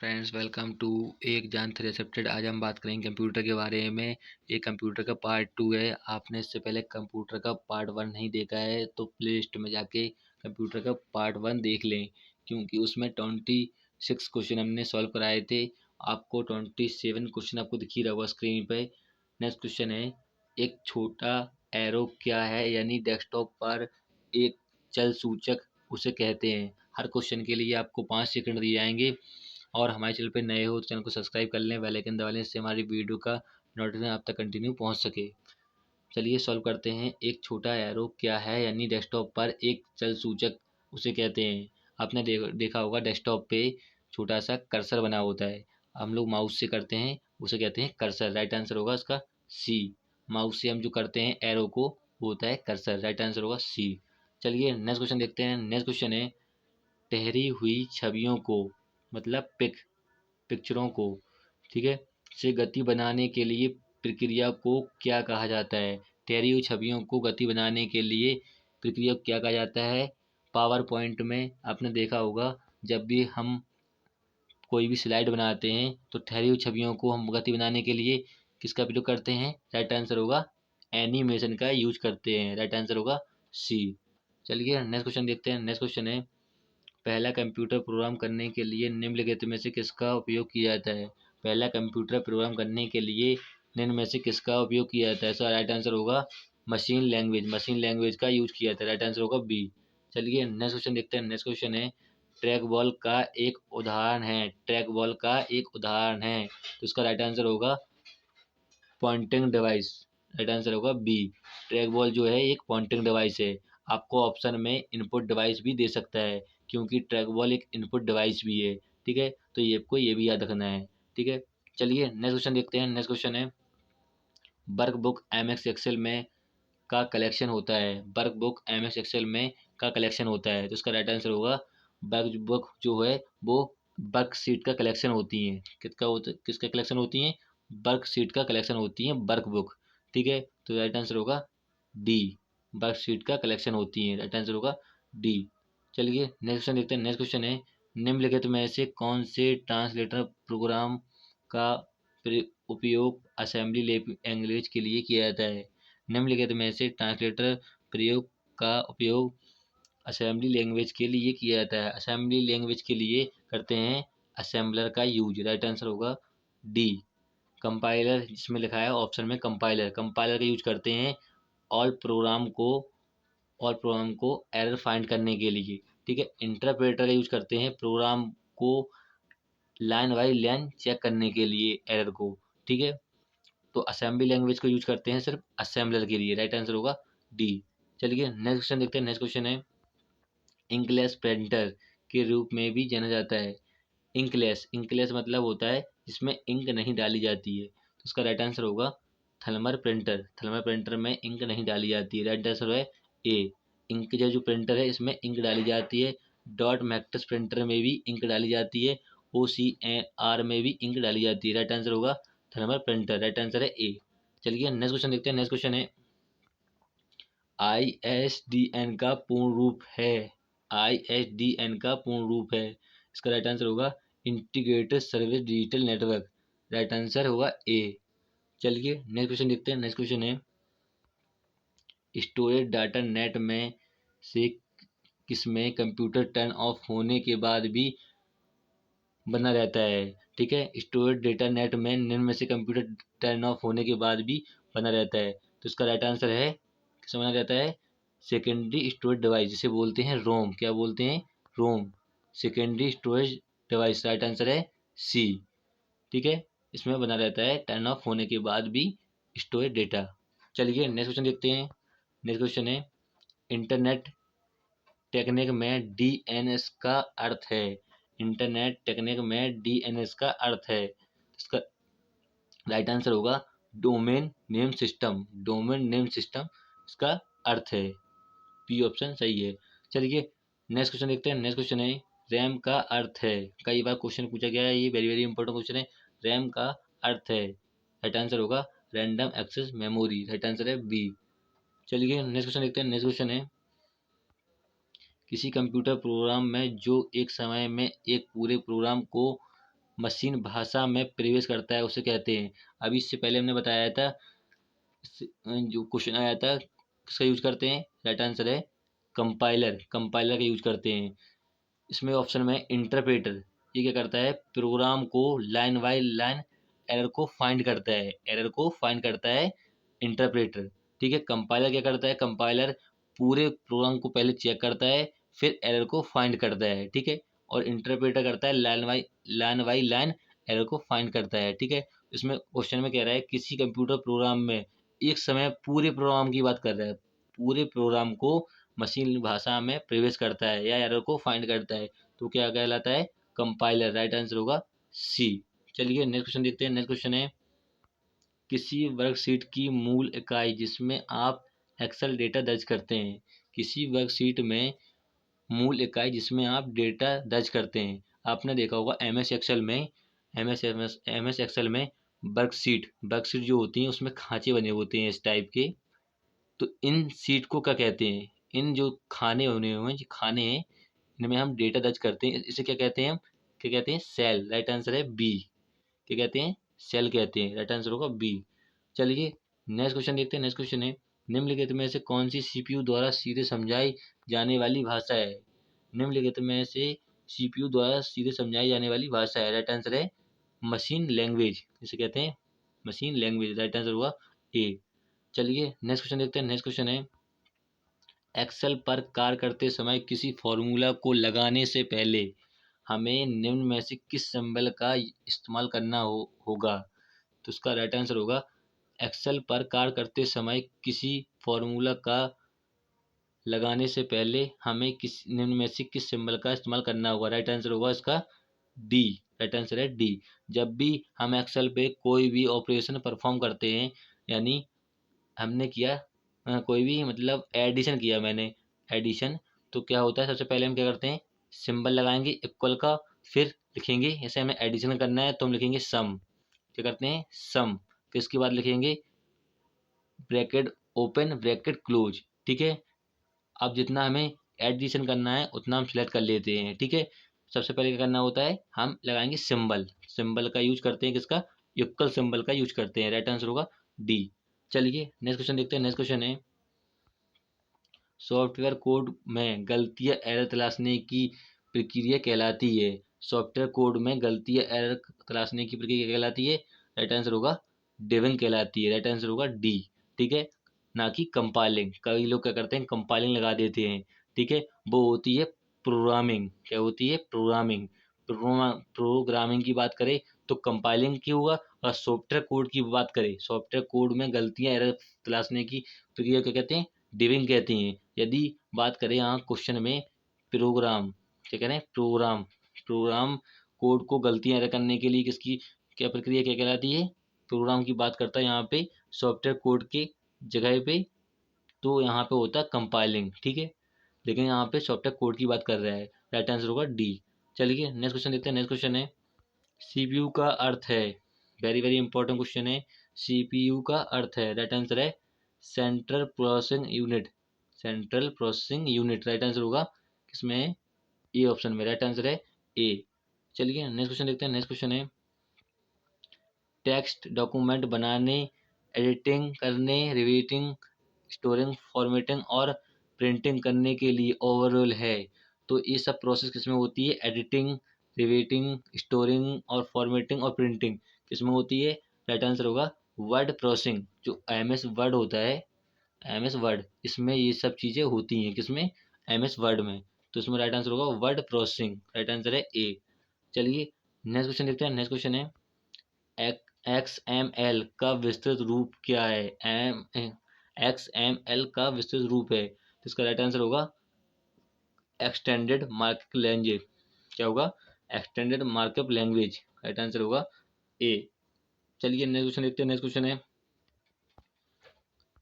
Friends, welcome to एक जान 3 accepted. आज हम बात करेंगे कंप्यूटर के बारे में। ये कंप्यूटर का पार्ट 2 है। आपने इससे पहले कंप्यूटर का पार्ट 1 नहीं देखा है तो प्ले लिस्ट में जाके कंप्यूटर का पार्ट 1 देख लें, क्योंकि उसमें 26 क्वेश्चन हमने सॉल्व कराए थे। आपको 27 क्वेश्चन आपको दिख ही रहा होगा स्क्रीन पे। नेक्स्ट क्वेश्चन है, एक छोटा एरो क्या है, यानी डेस्कटॉप पर एक चल सूचक उसे कहते हैं। हर क्वेश्चन के लिए आपको 5 सेकंड दिए जाएंगे। और हमारे चैनल पे नए हो तो चैनल को सब्सक्राइब कर लें, बेल आइकन दबा लें, इससे हमारी वीडियो का नोटिफिकेशन आप तक कंटिन्यू पहुंच सके। चलिए सॉल्व करते हैं। एक छोटा एरो क्या है, यानी डेस्कटॉप पर एक चल सूचक उसे कहते हैं। आपने देखा होगा डेस्कटॉप पे छोटा सा कर्सर बना होता है, हम लोग माउस से करते हैं, उसे कहते हैं कर्सर। राइट आंसर होगा इसका सी। माउस से हम जो करते हैं एरो को, वो होता है कर्सर। राइट आंसर होगा सी। चलिए नेक्स्ट क्वेश्चन देखते हैं। नेक्स्ट क्वेश्चन है, ठहरी हुई छवियों को, मतलब पिक्चरों को, ठीक है, से गति बनाने के लिए प्रक्रिया को क्या कहा जाता है। ठहरी हुई छवियों को गति बनाने के लिए प्रक्रिया को क्या कहा जाता है। पावर पॉइंट में आपने देखा होगा, जब भी हम कोई भी स्लाइड बनाते हैं तो ठहरी हुई छवियों को हम गति बनाने के लिए किसका प्रयोग करते हैं। राइट आंसर होगा एनिमेशन का यूज करते हैं। राइट आंसर होगा सी। चलिए नेक्स्ट क्वेश्चन देखते हैं। नेक्स्ट क्वेश्चन है, पहला कंप्यूटर प्रोग्राम करने के लिए निम्नलिखित में से किसका उपयोग किया जाता है। पहला कंप्यूटर प्रोग्राम करने के लिए निम्न में से किसका उपयोग किया जाता है। इसका राइट आंसर होगा मशीन लैंग्वेज। मशीन लैंग्वेज का यूज किया जाता है। राइट आंसर होगा बी। चलिए नेक्स्ट क्वेश्चन देखते हैं। नेक्स्ट क्वेश्चन है, ट्रैक बॉल का एक उदाहरण है। ट्रैक बॉल का एक उदाहरण है, तो इसका राइट आंसर होगा पॉइंटिंग डिवाइस। राइट आंसर होगा बी। ट्रैक बॉल जो है एक पॉइंटिंग डिवाइस है। आपको ऑप्शन में इनपुट डिवाइस भी दे सकता है, क्योंकि ट्रैक बॉल एक इनपुट डिवाइस भी है। ठीक है, तो ये आपको ये भी याद रखना है। ठीक है, चलिए नेक्स्ट क्वेश्चन देखते हैं। नेक्स्ट क्वेश्चन है, workbook M X Excel में का कलेक्शन होता है। Workbook M X Excel में का कलेक्शन होता है, तो इसका राइट आंसर होगा वर्क बुक जो है वो वर्क शीट का कलेक्शन होती हैं। किसका कलेक्शन होती हैं। वर्क शीट का कलेक्शन होती हैं वर्क बुक। ठीक है, तो राइट आंसर होगा डी। वर्क शीट का कलेक्शन होती है। राइट आंसर होगा डी। चलिए नेक्स्ट क्वेश्चन देखते हैं। नेक्स्ट क्वेश्चन है, निम्नलिखित में से कौन से ट्रांसलेटर प्रोग्राम का उपयोग असेंबली लैंग्वेज के लिए किया जाता है। निम्नलिखित में से ट्रांसलेटर प्रयोग का उपयोग असेंबली लैंग्वेज के लिए किया जाता है। असेंबली लैंग्वेज के लिए करते हैं असेंबलर का यूज। राइट आंसर होगा डी। कंपाइलर, जिसमें लिखा है ऑप्शन में कंपाइलर, कंपाइलर का यूज करते हैं ऑल प्रोग्राम को एरर फाइंड करने के लिए। ठीक है, इंटरप्रेटर का यूज करते हैं प्रोग्राम को लाइन बाई लाइन चेक करने के लिए एरर को। ठीक है, तो असेंबली लैंग्वेज को यूज करते हैं सिर्फ असेंबलर के लिए। राइट आंसर होगा डी। चलिए नेक्स्ट क्वेश्चन देखते हैं। नेक्स्ट क्वेश्चन है, इंकलेस प्रिंटर के रूप में भी जाना जाता है। इंकलेस, इंकलेस मतलब होता है जिसमें इंक नहीं डाली जाती है, तो उसका राइट आंसर होगा थर्मल प्रिंटर। थर्मल प्रिंटर में इंक नहीं डाली जाती है। राइट आंसर है ए। इंक जो प्रिंटर है इसमें इंक डाली जाती है। डॉट मैट्रिक्स प्रिंटर में भी इंक डाली जाती है। OCR में भी इंक डाली जाती है। राइट आंसर होगा थर्मल प्रिंटर। राइट आंसर है ए। चलिए नेक्स्ट क्वेश्चन देखते हैं। नेक्स्ट क्वेश्चन है, ISDN का पूर्ण रूप है। ISDN का पूर्ण रूप है, इसका राइट आंसर होगा integrated service digital network. Right answer होगा ए। चलिए नेक्स्ट क्वेश्चन देखते हैं। नेक्स्ट क्वेश्चन है, स्टोरेज डाटा नेट में से किसमें कंप्यूटर टर्न ऑफ होने के बाद भी बना रहता है। ठीक है, स्टोरेज डेटा नेट में निम्न में से कंप्यूटर टर्न ऑफ होने के बाद भी बना रहता है, तो इसका राइट आंसर है किसमें बना रहता है। सेकेंडरी स्टोरेज डिवाइस, जिसे बोलते हैं रोम। क्या बोलते हैं, ROM, secondary storage device. Right answer है सी। ठीक है, इसमें बना रहता है टर्न ऑफ होने के बाद भी स्टोरेज डेटा। चलिए नेक्स्ट क्वेश्चन देखते हैं। नेक्स्ट क्वेश्चन है, इंटरनेट टेक्निक में DNS का अर्थ है। इंटरनेट टेक्निक में DNS का अर्थ है, इसका राइट आंसर होगा domain name system. Domain name system इसका अर्थ है। पी ऑप्शन सही है। चलिए नेक्स्ट क्वेश्चन देखते हैं। नेक्स्ट क्वेश्चन है, रैम का अर्थ है। कई बार क्वेश्चन पूछा गया है, ये वेरी वेरी इंपॉर्टेंट क्वेश्चन है। रैम का अर्थ है, राइट आंसर होगा random access memory. Right answer है बी। चलिए नेक्स्ट क्वेश्चन देखते हैं। नेक्स्ट क्वेश्चन है, किसी कंप्यूटर प्रोग्राम में जो एक समय में एक पूरे प्रोग्राम को मशीन भाषा में प्रवेश करता है उसे कहते हैं। अभी इससे पहले हमने बताया था, जो क्वेश्चन आया था किसका यूज करते हैं, राइट आंसर है कंपाइलर, कंपाइलर का यूज करते हैं। इसमें ऑप्शन में इंटरप्रेटर, ये क्या करता है, प्रोग्राम को लाइन बाय लाइन एरर को फाइंड करता है, एरर को फाइंड करता है इंटरप्रेटर। ठीक है, कंपाइलर क्या करता है, कंपाइलर पूरे प्रोग्राम को पहले चेक करता है, फिर एरर को फाइंड करता है। ठीक है, और इंटरप्रेटर करता है लाइन बाई लाइन एरर को फाइंड करता है। ठीक है, इसमें क्वेश्चन में कह रहा है किसी कंप्यूटर प्रोग्राम में एक समय पूरे प्रोग्राम की बात कर रहा है, पूरे प्रोग्राम को मशीन भाषा में प्रवेश करता है या एरर को फाइंड करता है, तो क्या कहलाता है, कंपाइलर। राइट आंसर होगा सी। चलिए नेक्स्ट क्वेश्चन देखते हैं। नेक्स्ट क्वेश्चन है, किसी वर्कशीट की मूल इकाई जिसमें आप एक्सेल डेटा दर्ज करते हैं, किसी वर्कशीट में मूल इकाई जिसमें आप डेटा दर्ज करते हैं। आपने देखा होगा एमएस एक्सेल में, एमएस एक्सेल में वर्कशीट जो होती हैं उसमें खांचे बने होते हैं इस टाइप के। तो इन सीट को क्या कहते हैं, इन जो खाने बने हुए हैं, जो खाने हैं, इनमें हम डेटा दर्ज करते हैं, इसे क्या कहते हैं हम, क्या कहते हैं, सेल। राइट आंसर है बी, क्या कहते हैं, सेल कहते हैं। राइट आंसर होगा बी। चलिए नेक्स्ट क्वेश्चन देखते हैं। नेक्स्ट क्वेश्चन है, निम्नलिखित में से कौन सी सीपीयू द्वारा सीधे समझाई जाने वाली भाषा है, निम्नलिखित में से सीपीयू द्वारा सीधे समझाई जाने वाली भाषा है। राइट आंसर है मशीन लैंग्वेज, जिसे कहते हैं मशीन लैंग्वेज। राइट आंसर हुआ ए। चलिए नेक्स्ट क्वेश्चन देखते हैं। नेक्स्ट क्वेश्चन है, एक्सेल पर कार्य करते समय किसी फॉर्मूला को लगाने से पहले हमें निम्न में से किस सिंबल का इस्तेमाल करना होगा। तो उसका राइट आंसर होगा, एक्सेल पर कार्य करते समय किसी फॉर्मूला का लगाने से पहले हमें किस निम्न में से किस सिंबल का इस्तेमाल करना होगा। राइट आंसर होगा इसका डी। राइट आंसर है डी। जब भी हम एक्सेल पे कोई भी ऑपरेशन परफॉर्म करते हैं, यानी हमने किया कोई भी मतलब एडिशन किया मैंने, एडिशन, तो क्या होता है, सबसे पहले हम क्या करते हैं, सिंबल लगाएंगे इक्वल का, फिर लिखेंगे, जैसे हमें एडिशन करना है तो हम लिखेंगे सम, क्या करते हैं सम, फिर इसके बाद लिखेंगे ब्रैकेट ओपन ब्रैकेट क्लोज। ठीक है, अब जितना हमें एडिशन करना है उतना हम सिलेक्ट कर लेते हैं। ठीक है, सबसे पहले क्या करना होता है, हम लगाएंगे सिंबल, सिंबल का यूज करते हैं किसका, इक्वल सिंबल का यूज करते हैं। राइट आंसर होगा डी। चलिए नेक्स्ट क्वेश्चन देखते हैं। नेक्स्ट क्वेश्चन है, सॉफ्टवेयर कोड में गलतियां एरर तलाशने की प्रक्रिया कहलाती है, सॉफ्टवेयर कोड में गलतियां एरर तलाशने की प्रक्रिया कहलाती है। राइट आंसर होगा डिबगिंग कहलाती है। राइट आंसर होगा डी। ठीक है, ना कि कंपाइलिंग, कई लोग क्या करते हैं कंपाइलिंग लगा देते हैं। ठीक है, वो होती है प्रोग्रामिंग, क्या होती है प्रोग्रामिंग। प्रोग्रामिंग की बात करें तो कंपाइलिंग की होगा, और सॉफ्टवेयर कोड की बात करें, सॉफ्टवेयर कोड में गलतियां एरर तलाशने की प्रक्रिया क्या कहते हैं, डिबिंग कहते हैं। यदि बात करें यहाँ क्वेश्चन में प्रोग्राम, क्या कह रहे हैं प्रोग्राम, प्रोग्राम कोड को गलतियां एरर करने के लिए किसकी क्या प्रक्रिया क्या कहलाती है, प्रोग्राम की बात करता है यहाँ पे सॉफ्टवेयर कोड के जगह पे, तो यहाँ पे होता है कंपाइलिंग। ठीक है, लेकिन यहाँ पे सॉफ्टवेयर कोड की बात कर रहा है। राइट आंसर होगा डी। चलिए नेक्स्ट क्वेश्चन देखते हैं। नेक्स्ट क्वेश्चन है, सीपीयू का अर्थ है, वेरी वेरी इंपॉर्टेंट क्वेश्चन है, सीपीयू का अर्थ है, राइट आंसर है central processing unit, central processing unit. Right answer होगा किसमें, ए ऑप्शन में। राइट आंसर है ए। चलिए नेक्स्ट क्वेश्चन देखते हैं। नेक्स्ट क्वेश्चन है, टेक्स्ट डॉक्यूमेंट बनाने, एडिटिंग करने, रिवीटिंग, स्टोरिंग, फॉर्मेटिंग और प्रिंटिंग करने के लिए ओवरऑल है, तो ये सब प्रोसेस किसमें होती है, एडिटिंग, रिवीटिंग, स्टोरिंग और फॉर्मेटिंग और प्रिंटिंग किसमें होती है। राइट आंसर होगा वर्ड प्रोसेसिंग, जो एमएस वर्ड होता है, एमएस वर्ड, इसमें ये सब चीज़ें होती हैं किसमें, एमएस वर्ड में, तो इसमें राइट आंसर होगा वर्ड प्रोसेसिंग। राइट आंसर है ए। चलिए नेक्स्ट क्वेश्चन देखते हैं। नेक्स्ट क्वेश्चन है, XML का विस्तृत रूप क्या है, XML का विस्तृत रूप है, तो इसका राइट आंसर होगा एक्सटेंडेड मार्कअप लैंग्वेज, क्या होगा, extended markup language. Right answer होगा ए। चलिए नेक्स्ट क्वेश्चन देखते हैं। नेक्स्ट क्वेश्चन है,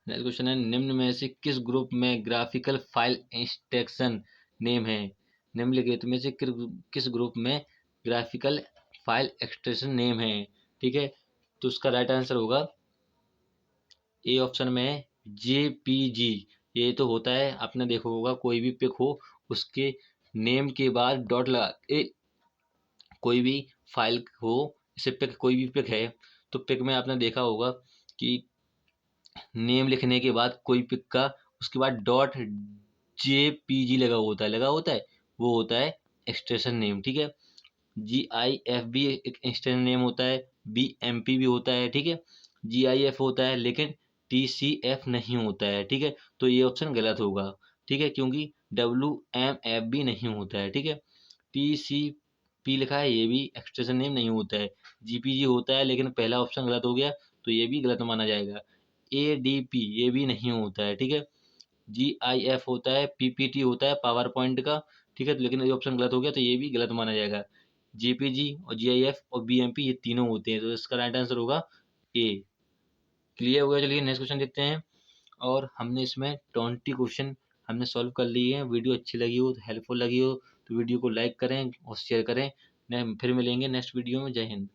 नेक्स्ट क्वेश्चन है, निम्न में से किस ग्रुप में ग्राफिकल फाइल इंस्ट्रक्शन नेम है, निम्नलिखित में से किस ग्रुप में ग्राफिकल फाइल एक्सटेंशन नेम है। ठीक है, तो उसका राइट आंसर होगा ए ऑप्शन में है जेपीजी। ये तो होता है, आपने देखा होगा कोई भी पिक हो उसके नेम के बाद डॉट लगा के कोई भी फाइल हो, जैसे पिक कोई भी पिक है, तो पिक में आपने देखा होगा कि नेम लिखने के बाद कोई पिक का उसके बाद डॉट जेपीजी लगा होता है, वो होता है एक्सटेंशन नेम, ठीक है। GIF भी एक एक्सटेंशन नेम होता है, BMP भी होता है, ठीक है। GIF होता है लेकिन TCF नहीं होता है, ठीक है। तो ये ऑप्शन गलत होगा, ठीक है, क्योंकि WMF भी नहीं होता है, ठीक है। TCP लिखा है, ये भी एक्सटेंशन नेम नहीं होता है। GPG होता है लेकिन पहला ऑप्शन गलत हो गया, तो ये भी गलत माना जाएगा। ADP ये भी नहीं होता है, ठीक है। GIF होता है, PPT होता है पावर पॉइंट का, ठीक है, तो लेकिन ये ऑप्शन गलत हो गया, तो ये भी गलत माना जाएगा। JPG और GIF और BMP ये तीनों होते हैं, तो इसका राइट आंसर होगा ए। क्लियर हो गया। चलिए नेक्स्ट क्वेश्चन देखते हैं। और हमने इसमें 20 क्वेश्चन हमने सॉल्व कर लिए हैं। वीडियो अच्छी लगी हो, हेल्पफुल लगी हो, तो वीडियो को लाइक करें और शेयर करें। फिर मिलेंगे नेक्स्ट वीडियो में। जय हिंद।